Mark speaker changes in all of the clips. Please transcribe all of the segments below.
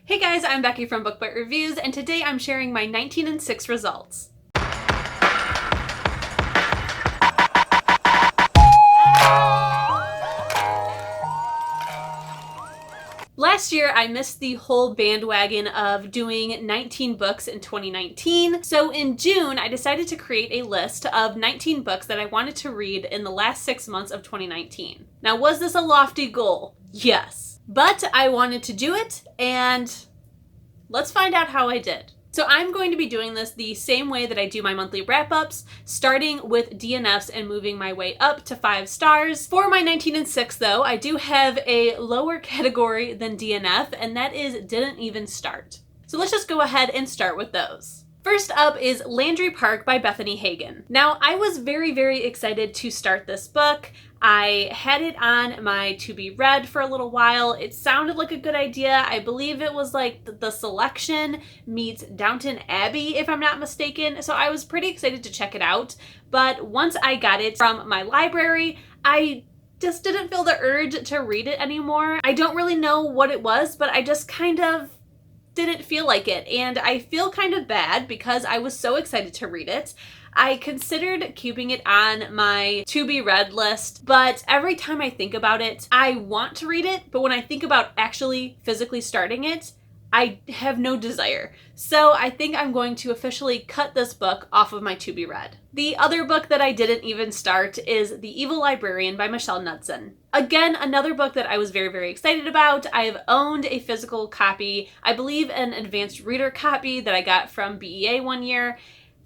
Speaker 1: Hey guys, I'm Becky from BookBite Reviews, and today I'm sharing my 19 and 6 results. Last year, I missed the whole bandwagon of doing 19 books in 2019, so in June, I decided to create a list of 19 books that I wanted to read in the last 6 months of 2019. Now, was this a lofty goal? Yes. But I wanted to do it, and let's find out how I did. So I'm going to be doing this the same way that I do my monthly wrap-ups, starting with DNFs and moving my way up to 5 stars. For my 19 and 6 though, I do have a lower category than DNF, and that is didn't even start. So let's just go ahead and start with those. First up is Landry Park by Bethany Hagen. Now, I was very excited to start this book. I had it on my to be read for a little while. It sounded like a good idea. I believe it was like the Selection meets Downton Abbey, if I'm not mistaken. So I was pretty excited to check it out. But once I got it from my library, I just didn't feel the urge to read it anymore. I don't really know what it was, but I just kind of didn't feel like it. And I feel kind of bad because I was so excited to read it. I considered keeping it on my to be read list, but every time I think about it, I want to read it, but when I think about actually physically starting it, I have no desire. So I think I'm going to officially cut this book off of my to be read. The other book that I didn't even start is The Evil Librarian by Michelle Knudsen. Again, another book that I was very excited about. I have owned a physical copy, I believe an advanced reader copy that I got from BEA one year,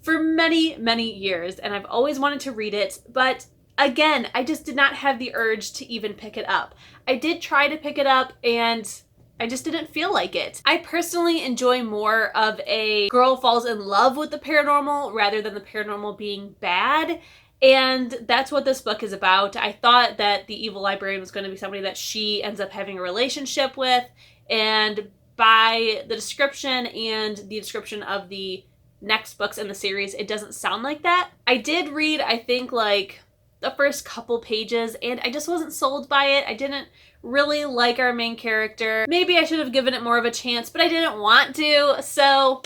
Speaker 1: for many years, and I've always wanted to read it, but again, I just did not have the urge to even pick it up. I did try to pick it up, and I just didn't feel like it. I personally enjoy more of a girl falls in love with the paranormal rather than the paranormal being bad, and that's what this book is about. I thought that the Evil Librarian was going to be somebody that she ends up having a relationship with, and by the description and the description of the next books in the series, it doesn't sound like that. I did read, I think, like the first couple pages, and I just wasn't sold by it. I didn't really like our main character. Maybe I should have given it more of a chance, but I didn't want to, so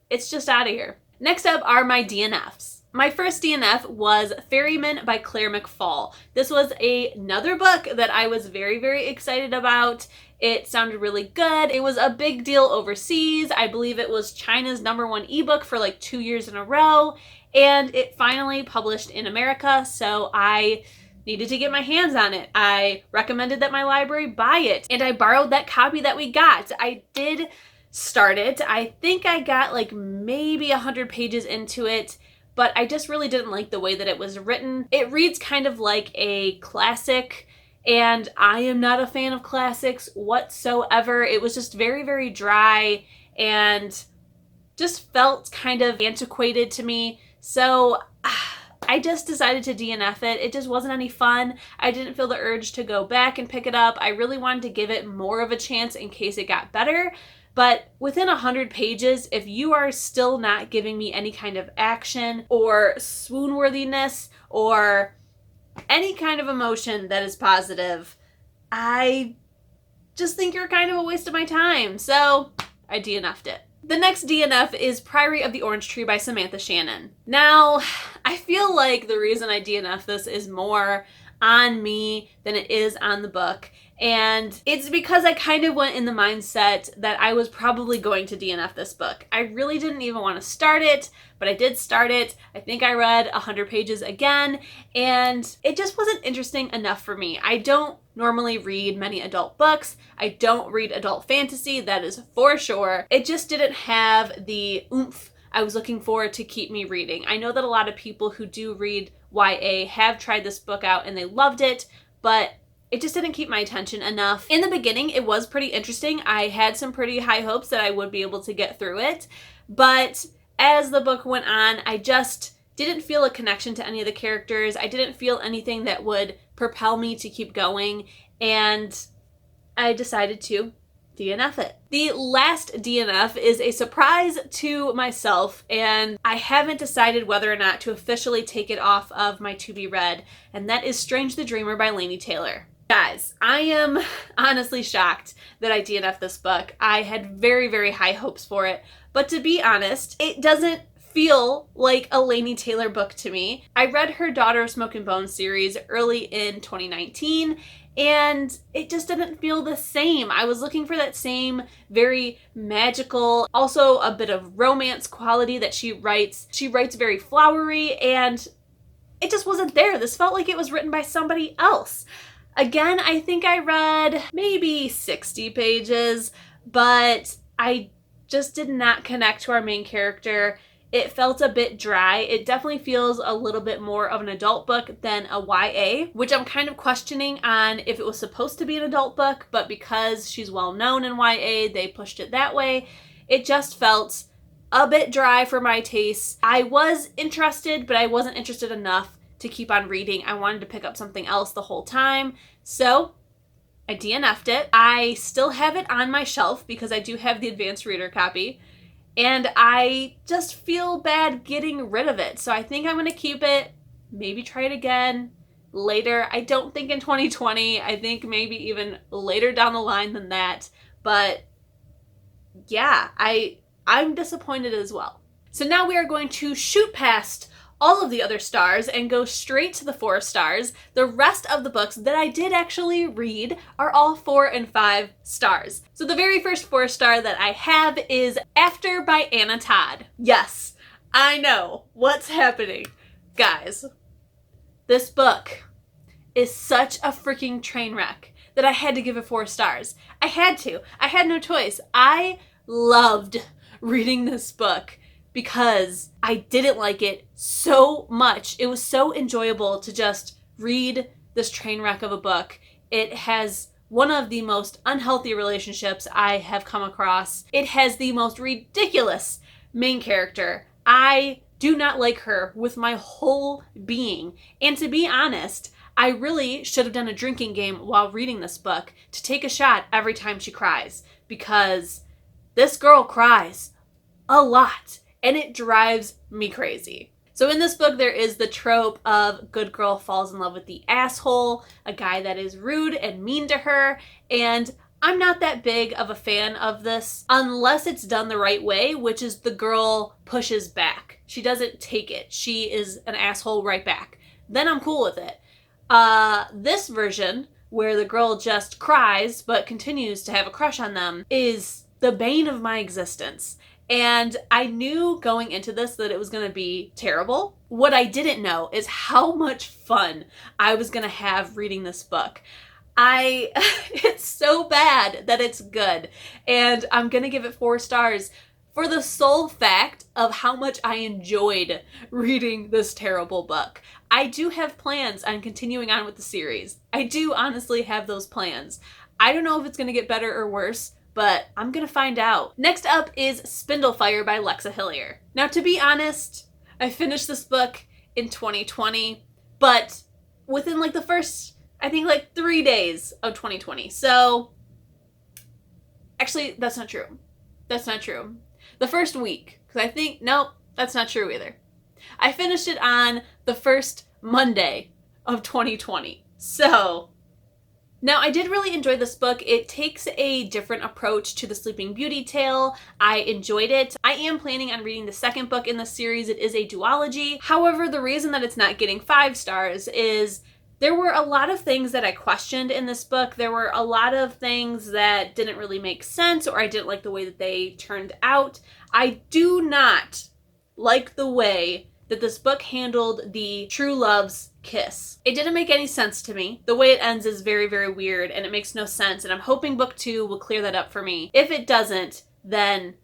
Speaker 1: it's just out of here. Next up are my DNFs. My first DNF was Ferryman by Claire McFall. This was another book that I was very excited about. It sounded really good. It was a big deal overseas. I believe it was China's #1 ebook for like 2 years in a row, and it finally published in America, so I needed to get my hands on it. I recommended that my library buy it, and I borrowed that copy that we got. I did start it. I think I got like maybe 100 pages into it, but I just really didn't like the way that it was written. It reads kind of like a classic, and I am not a fan of classics whatsoever. It was just very dry and just felt kind of antiquated to me. So I just decided to DNF it. It just wasn't any fun. I didn't feel the urge to go back and pick it up. I really wanted to give it more of a chance in case it got better. But within 100 pages, if you are still not giving me any kind of action or swoon-worthiness or any kind of emotion that is positive, I just think you're kind of a waste of my time. So I DNF'd it. The next DNF is Priory of the Orange Tree by Samantha Shannon. Now, I feel like the reason I DNF this is more on me than it is on the book. And it's because I kind of went in the mindset that I was probably going to DNF this book. I really didn't even want to start it, but I did start it. I think I read 100 pages again, and it just wasn't interesting enough for me. I don't normally read many adult books. I don't read adult fantasy, that is for sure. It just didn't have the oomph I was looking for to keep me reading. I know that a lot of people who do read YA have tried this book out and they loved it, but it just didn't keep my attention enough. In the beginning, it was pretty interesting. I had some pretty high hopes that I would be able to get through it, but as the book went on, I just didn't feel a connection to any of the characters. I didn't feel anything that would propel me to keep going, and I decided to DNF it. The last DNF is a surprise to myself, and I haven't decided whether or not to officially take it off of my to be read, and that is Strange the Dreamer by Laini Taylor. Guys, I am honestly shocked that I DNF'd this book. I had very, very high hopes for it, but to be honest, it doesn't feel like a Laini Taylor book to me. I read her Daughter of Smoke and Bone series early in 2019, and it just didn't feel the same. I was looking for that same very magical, also a bit of romance quality that she writes. She writes very flowery, and it just wasn't there. This felt like it was written by somebody else. Again, I think I read maybe 60 pages, but I just did not connect to our main character. It felt a bit dry. It definitely feels a little bit more of an adult book than a YA, which I'm kind of questioning on if it was supposed to be an adult book, but because she's well known in YA, they pushed it that way. It just felt a bit dry for my taste. I was interested, but I wasn't interested enough to keep on reading. I wanted to pick up something else the whole time. So I DNF'd it. I still have it on my shelf because I do have the advanced reader copy. And I just feel bad getting rid of it. So I think I'm going to keep it, maybe try it again later. I don't think in 2020. I think maybe even later down the line than that. But yeah, I'm disappointed as well. So now we are going to shoot past all of the other stars and go straight to the 4 stars. The rest of the books that I did actually read are all 4 and 5 stars. So the very first 4-star that I have is After by Anna Todd. Yes, I know what's happening. Guys, this book is such a freaking train wreck that I had to give it 4 stars. I had to. I had no choice. I loved reading this book because I didn't like it so much. It was so enjoyable to just read this train wreck of a book. It has one of the most unhealthy relationships I have come across. It has the most ridiculous main character. I do not like her with my whole being. And to be honest, I really should have done a drinking game while reading this book to take a shot every time she cries, because this girl cries a lot. And it drives me crazy. So in this book, there is the trope of good girl falls in love with the asshole, a guy that is rude and mean to her. And I'm not that big of a fan of this unless it's done the right way, which is the girl pushes back. She doesn't take it. She is an asshole right back. Then I'm cool with it. This version, where the girl just cries but continues to have a crush on them, is the bane of my existence. And I knew going into this that it was going to be terrible. What I didn't know is how much fun I was going to have reading this book. It's so bad that it's good. And I'm going to give it 4 stars for the sole fact of how much I enjoyed reading this terrible book. I do have plans on continuing on with the series. I do honestly have those plans. I don't know if it's going to get better or worse, but I'm gonna find out. Next up is Spindle Fire by Lexa Hillier. Now, to be honest, I finished this book in 2020, but within like the first, I think like 3 days of 2020. So, actually, that's not true. That's not true. The first week, because I think, nope, that's not true either. I finished it on the first Monday of 2020. So, now, I did really enjoy this book. It takes a different approach to the Sleeping Beauty tale. I enjoyed it. I am planning on reading the second book in the series. It is a duology. However, the reason that it's not getting 5 stars is there were a lot of things that I questioned in this book. There were a lot of things that didn't really make sense, or I didn't like the way that they turned out. I do not like the way that this book handled the true love's kiss. It didn't make any sense to me. The way it ends is very, very weird, and it makes no sense, and I'm hoping book 2 will clear that up for me. If it doesn't, then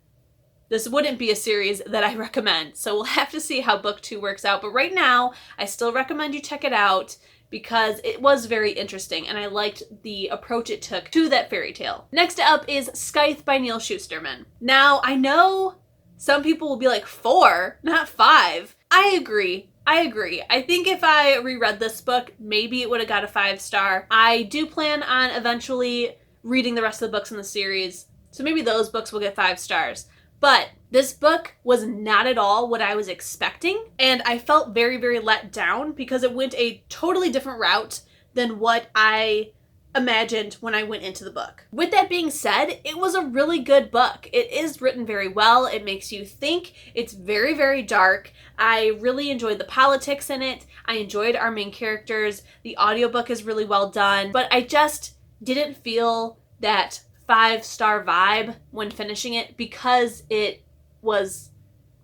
Speaker 1: this wouldn't be a series that I recommend. So we'll have to see how book 2 works out. But right now, I still recommend you check it out because it was very interesting, and I liked the approach it took to that fairy tale. Next up is Scythes by Neal Shusterman. Now, I know some people will be like 4, not 5. I agree. I think if I reread this book, maybe it would have got a 5-star. I do plan on eventually reading the rest of the books in the series, so maybe those books will get 5 stars. But this book was not at all what I was expecting, and I felt very, very let down because it went a totally different route than what I imagined when I went into the book. With that being said, it was a really good book. It is written very well. It makes you think. It's very, very dark. I really enjoyed the politics in it. I enjoyed our main characters. The audiobook is really well done, but I just didn't feel that 5-star vibe when finishing it because it was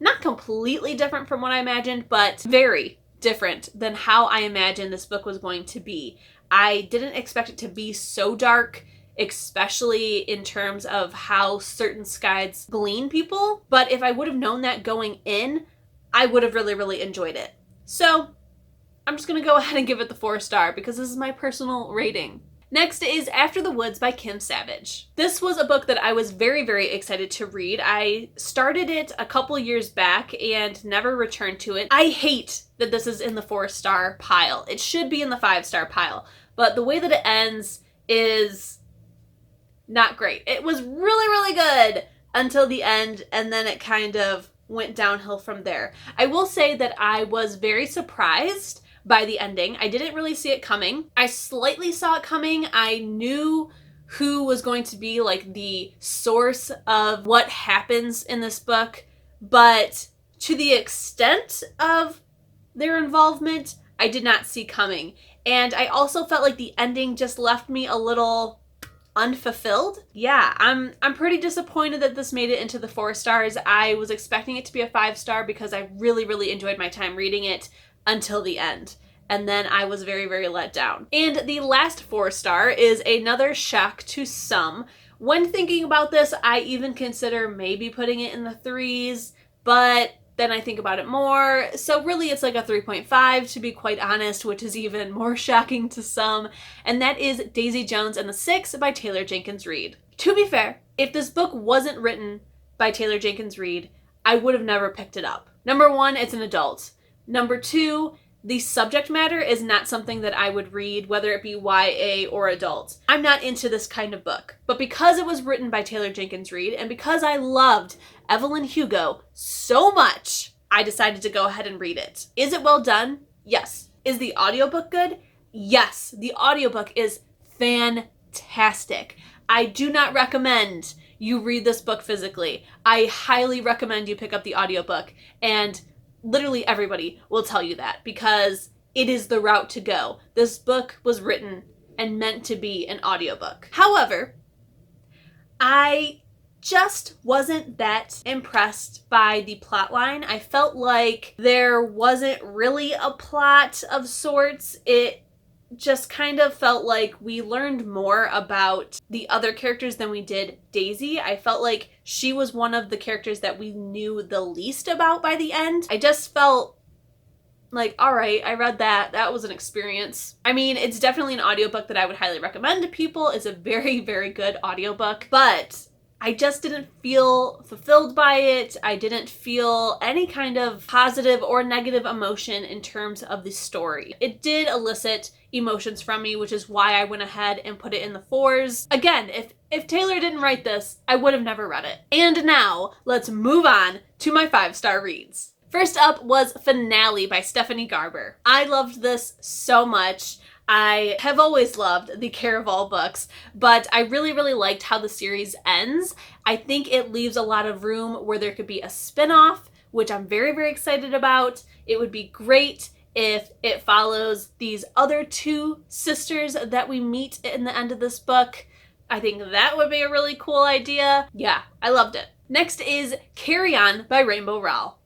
Speaker 1: not completely different from what I imagined, but very different than how I imagined this book was going to be. I didn't expect it to be so dark, especially in terms of how certain Scythes glean people, but if I would have known that going in, I would have really, really enjoyed it. So I'm just going to go ahead and give it the 4-star because this is my personal rating. Next is After the Woods by Kim Savage. This was a book that I was very, very excited to read. I started it a couple years back and never returned to it. I hate that this is in the 4-star pile. It should be in the 5-star pile, but the way that it ends is not great. It was really, really good until the end, and then it kind of went downhill from there. I will say that I was very surprised by the ending. I didn't really see it coming. I slightly saw it coming. I knew who was going to be like the source of what happens in this book, but to the extent of their involvement, I did not see coming. And I also felt like the ending just left me a little unfulfilled. Yeah, I'm pretty disappointed that this made it into the 4 stars. I was expecting it to be a 5-star because I really, really enjoyed my time reading it until the end. And then I was very, very let down. And the last 4-star is another shock to some. When thinking about this, I even consider maybe putting it in the 3s, but then I think about it more. So really it's like a 3.5 to be quite honest, which is even more shocking to some. And that is Daisy Jones and the Six by Taylor Jenkins Reid. To be fair, if this book wasn't written by Taylor Jenkins Reid, I would have never picked it up. Number 1, it's an adult. Number 2, the subject matter is not something that I would read, whether it be YA or adult. I'm not into this kind of book. But because it was written by Taylor Jenkins Reid, and because I loved Evelyn Hugo so much, I decided to go ahead and read it. Is it well done? Yes. Is the audiobook good? Yes. The audiobook is fantastic. I do not recommend you read this book physically. I highly recommend you pick up the audiobook, and literally everybody will tell you that because it is the route to go. This book was written and meant to be an audiobook. However, I just wasn't that impressed by the plot line. I felt like there wasn't really a plot of sorts. It just kind of felt like we learned more about the other characters than we did Daisy. I felt like she was one of the characters that we knew the least about by the end. I just felt like, all right, I read that. That was an experience. I mean, it's definitely an audiobook that I would highly recommend to people. It's a very, very good audiobook, but I just didn't feel fulfilled by it. I didn't feel any kind of positive or negative emotion in terms of the story. It did elicit emotions from me, which is why I went ahead and put it in the 4s. Again, if Taylor didn't write this, I would have never read it. And now, let's move on to my 5-star reads. First up was Finale by Stephanie Garber. I loved this so much. I have always loved the Caraval books, but I really, really liked how the series ends. I think it leaves a lot of room where there could be a spin-off, which I'm very, very excited about. It would be great if it follows these other 2 sisters that we meet in the end of this book. I think that would be a really cool idea. Yeah, I loved it. Next is Carry On by Rainbow Rowell.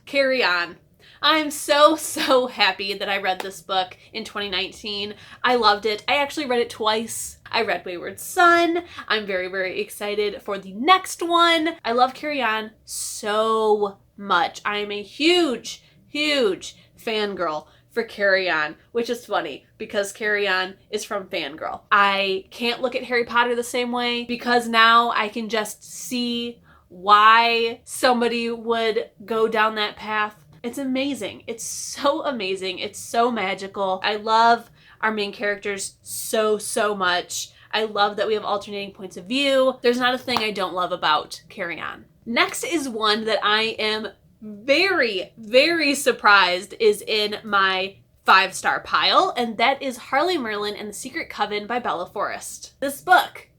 Speaker 1: Carry On. I'm so, so happy that I read this book in 2019. I loved it. I actually read it twice. I read Wayward Son. I'm very, very excited for the next one. I love Carry On so much. I am a huge, huge fangirl for Carry On, which is funny because Carry On is from Fangirl. I can't look at Harry Potter the same way because now I can just see why somebody would go down that path. It's amazing. It's so amazing. It's so magical. I love our main characters so, so much. I love that we have alternating points of view. There's not a thing I don't love about Carry On. Next is one that I am very, very surprised is in my 5-star pile, and that is Harley Merlin and the Secret Coven by Bella Forrest. This book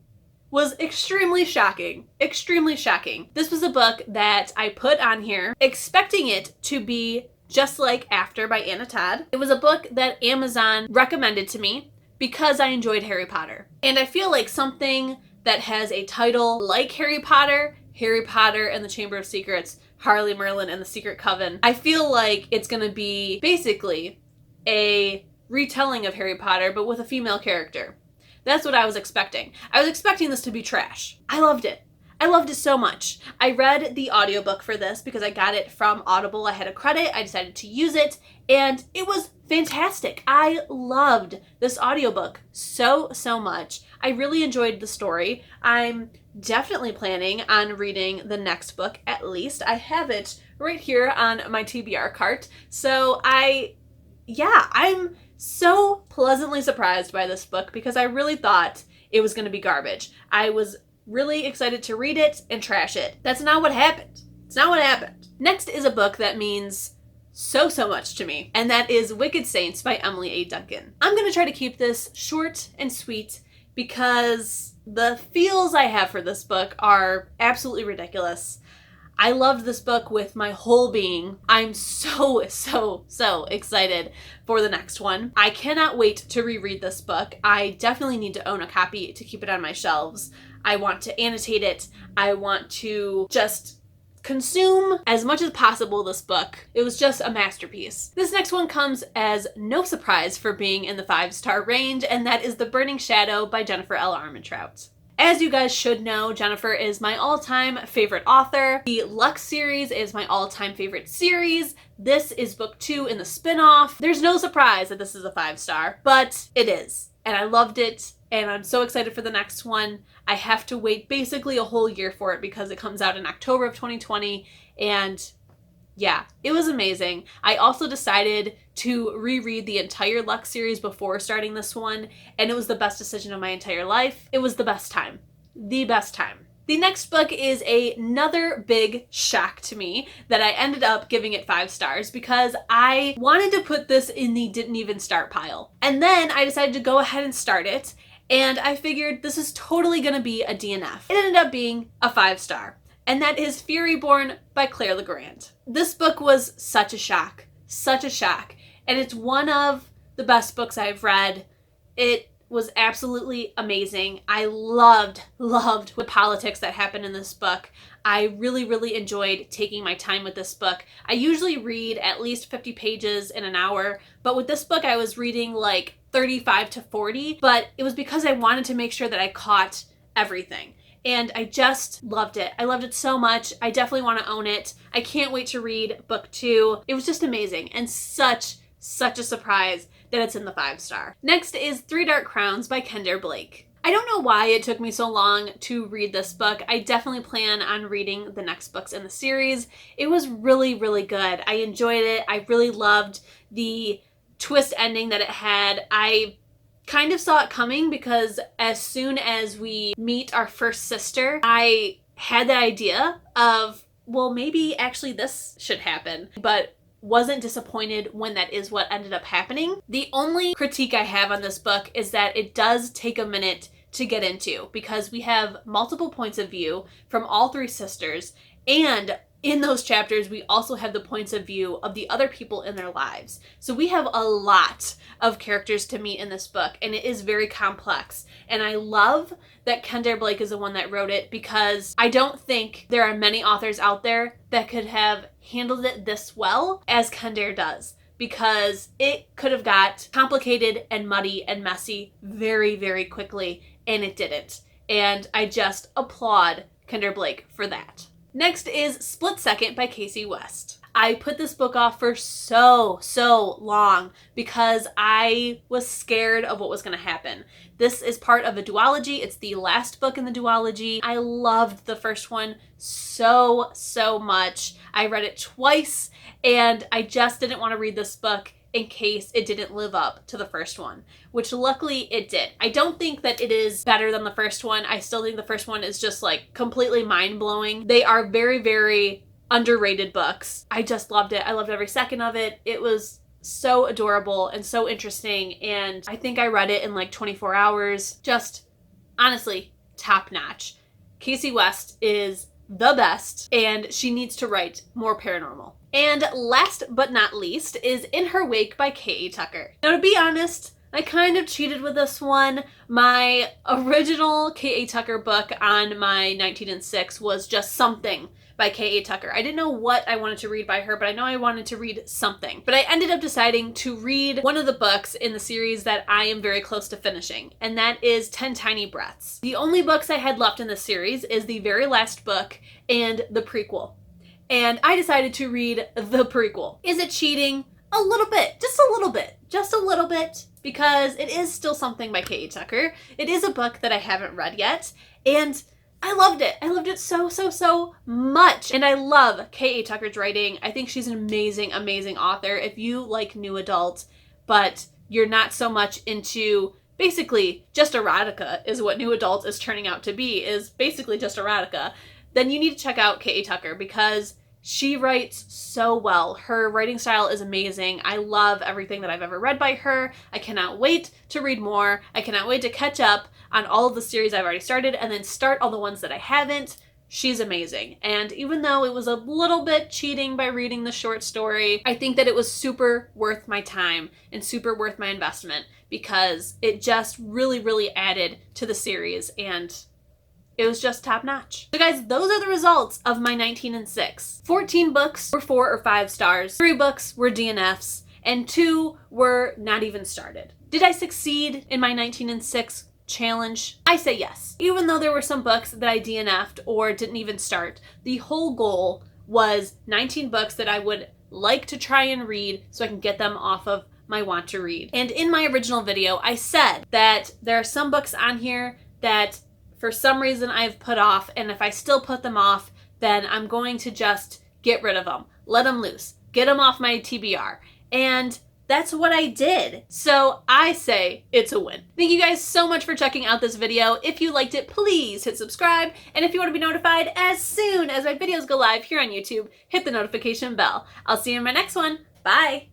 Speaker 1: was extremely shocking. Extremely shocking. This was a book that I put on here expecting it to be just like After by Anna Todd. It was a book that Amazon recommended to me because I enjoyed Harry Potter. And I feel like something that has a title like Harry Potter and the Chamber of Secrets, Harley Merlin and the Secret Coven, I feel like it's gonna be basically a retelling of Harry Potter, but with a female character. That's what I was expecting. I was expecting this to be trash. I loved it. I loved it so much. I read the audiobook for this because I got it from Audible. I had a credit. I decided to use it, and it was fantastic. I loved this audiobook so much. I really enjoyed the story. I'm definitely planning on reading the next book at least. I have it right here on my TBR cart. So I'm so pleasantly surprised by this book because I really thought it was going to be garbage. I was really excited to read it and trash it. That's not what happened. It's not what happened. Next is a book that means so much to me, and that is Wicked Saints by Emily A. Duncan. I'm going to try to keep this short and sweet because the feels I have for this book are absolutely ridiculous. I loved this book with my whole being. I'm so excited for the next one. I cannot wait to reread this book. I definitely need to own a copy to keep it on my shelves. I want to annotate it. I want to just consume as much as possible this book. It was just a masterpiece. This next one comes as no surprise for being in the 5-star range, and that is The Burning Shadow by Jennifer L. Armentrout. As you guys should know, Jennifer is my all-time favorite author. The Lux series is my all-time favorite series. This is book 2 in the spin-off. There's no surprise that this is a 5-star, but it is. And I loved it, and I'm so excited for the next one. I have to wait basically a whole year for it because it comes out in October of 2020, and yeah, it was amazing. I also decided to reread the entire Lux series before starting this one, and it was the best decision of my entire life. It was the best time. The best time. The next book is another big shock to me that I ended up giving it 5 stars because I wanted to put this in the didn't even start pile. And then I decided to go ahead and start it, and I figured this is totally going to be a DNF. It ended up being a 5-star. And that is Furyborne by Claire Legrand. This book was such a shock, and it's one of the best books I've read. It was absolutely amazing. I loved the politics that happened in this book. I really enjoyed taking my time with this book. I usually read at least 50 pages in an hour, but with this book I was reading like 35 to 40, but it was because I wanted to make sure that I caught everything. And I just loved it. I loved it so much. I definitely want to own it. I can't wait to read book 2. It was just amazing and such a surprise that it's in the 5-star. Next is 3 Dark Crowns by Kendare Blake. I don't know why it took me so long to read this book. I definitely plan on reading the next books in the series. It was really good. I enjoyed it. I really loved the twist ending that it had. I kind of saw it coming because as soon as we meet our first sister, I had the idea of, well, maybe actually this should happen, but wasn't disappointed when that is what ended up happening. The only critique I have on this book is that it does take a minute to get into because we have multiple points of view from all 3 sisters, and in those chapters, we also have the points of view of the other people in their lives. So we have a lot of characters to meet in this book, and it is very complex. And I love that Kendare Blake is the one that wrote it because I don't think there are many authors out there that could have handled it this well as Kendare does, because it could have got complicated and muddy and messy very quickly, and it didn't. And I just applaud Kendare Blake for that. Next is Split Second by Casey West. I put this book off for so long because I was scared of what was going to happen. This is part of a duology. It's the last book in the duology. I loved the first one so much. I read it twice, and I just didn't want to read this book in case it didn't live up to the first one, which luckily it did. I don't think that it is better than the first one. I still think the first one is just like completely mind-blowing. They are very underrated books. I just loved it. I loved every second of it. It was so adorable and so interesting, and I think I read it in like 24 hours. Just honestly, top notch. Casey West is the best, and she needs to write more paranormal. And last but not least is In Her Wake by K.A. Tucker. Now, to be honest, I kind of cheated with this one. My original K.A. Tucker book on my 19 and 6 was just Something by K.A. Tucker. I didn't know what I wanted to read by her, but I know I wanted to read something. But I ended up deciding to read one of the books in the series that I am very close to finishing, and that is 10 Tiny Breaths. The only books I had left in this series is the very last book and the prequel. And I decided to read the prequel. Is it cheating? A little bit. Just a little bit. Just a little bit. Because it is still Something by K.A. Tucker. It is a book that I haven't read yet. And I loved it. I loved it so, so, so much. And I love K.A. Tucker's writing. I think she's an amazing, amazing author. If you like new adult, but you're not so much into basically just erotica is what new adult is turning out to be, is basically just erotica, then you need to check out K.A. Tucker because she writes so well. Her writing style is amazing. I love everything that I've ever read by her. I cannot wait to read more. I cannot wait to catch up on all of the series I've already started and then start all the ones that I haven't. She's amazing. And even though it was a little bit cheating by reading the short story, I think that it was super worth my time and super worth my investment because it just really, really added to the series, and it was just top notch. So guys, those are the results of my 19 and 6. 14 books were 4 or 5 stars, 3 books were DNFs, and 2 were not even started. Did I succeed in my 19 and 6 challenge? I say yes. Even though there were some books that I DNF'd or didn't even start, the whole goal was 19 books that I would like to try and read so I can get them off of my want to read. And in my original video, I said that there are some books on here that for some reason I've put off, and if I still put them off, then I'm going to just get rid of them, let them loose, get them off my TBR. And that's what I did. So I say it's a win. Thank you guys so much for checking out this video. If you liked it, please hit subscribe. And if you want to be notified as soon as my videos go live here on YouTube, hit the notification bell. I'll see you in my next one. Bye.